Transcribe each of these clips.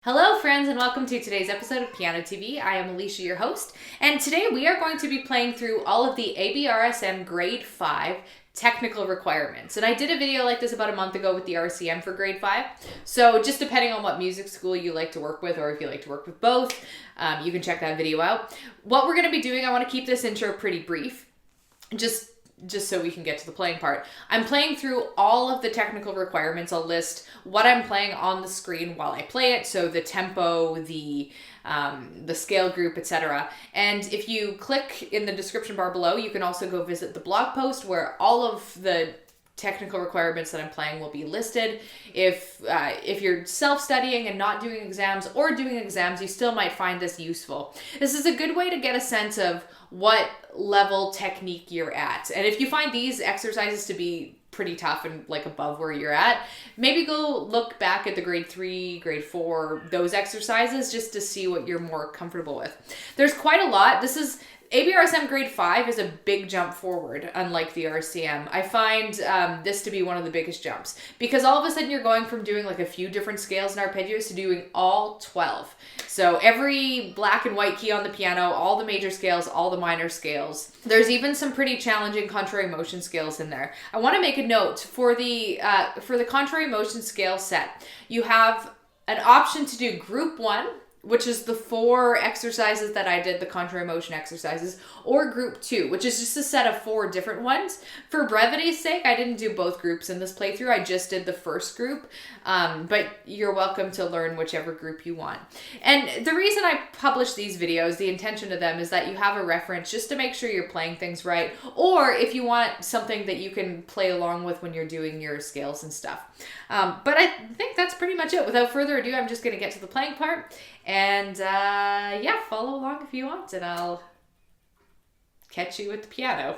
Hello friends and welcome to today's episode of Piano TV. I am Alicia, your host, and today we are going to be playing through all of the ABRSM Grade 5 technical requirements. And I did a video like this about a month ago with the RCM for Grade 5. So just depending on what music school you like to work with, or if you like to work with both, you can check that video out. What we're going to be doing, I want to keep this intro pretty brief, just so we can get to the playing part. I'm playing through all of the technical requirements. I'll list what I'm playing on the screen while I play it, so the tempo, the scale group, etc. And if you click in the description bar below, you can also go visit the blog post where all of the technical requirements that I'm playing will be listed. If you're self-studying and not doing exams, or doing exams, you still might find this useful. This is a good way to get a sense of what level technique you're at. And if you find these exercises to be pretty tough and like above where you're at, maybe go look back at the grade 3, grade 4, those exercises just to see what you're more comfortable with. There's quite a lot. ABRSM Grade 5 is a big jump forward, unlike the RCM. I find this to be one of the biggest jumps, because all of a sudden you're going from doing like a few different scales and arpeggios to doing all 12. So every black and white key on the piano, all the major scales, all the minor scales. There's even some pretty challenging contrary motion scales in there. I want to make a note, for the contrary motion scale set, you have an option to do group 1, which is the 4 exercises that I did, the contrary motion exercises, or group 2, which is just a set of 4 different ones. For brevity's sake, I didn't do both groups in this playthrough. I just did the first group, but you're welcome to learn whichever group you want. And the reason I publish these videos, the intention of them, is that you have a reference just to make sure you're playing things right, or if you want something that you can play along with when you're doing your scales and stuff. But I think that's pretty much it. Without further ado, I'm just going to get to the playing part. And yeah, follow along if you want, and I'll catch you at the piano.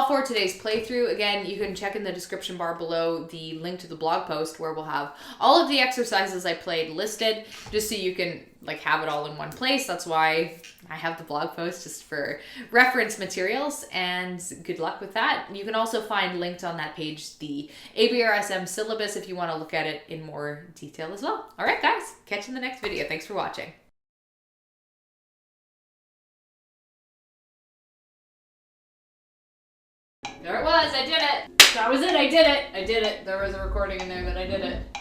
all for today's playthrough. Again, you can check in the description bar below the link to the blog post where we'll have all of the exercises I played listed, just so you can like have it all in one place. That's why I have the blog post, just for reference materials, and good luck with that. You can also find linked on that page the ABRSM syllabus if you want to look at it in more detail as well. All right, guys, catch you in the next video. Thanks for watching. There it was, I did it. That was it, I did it. I did it. There was a recording in there that I did it.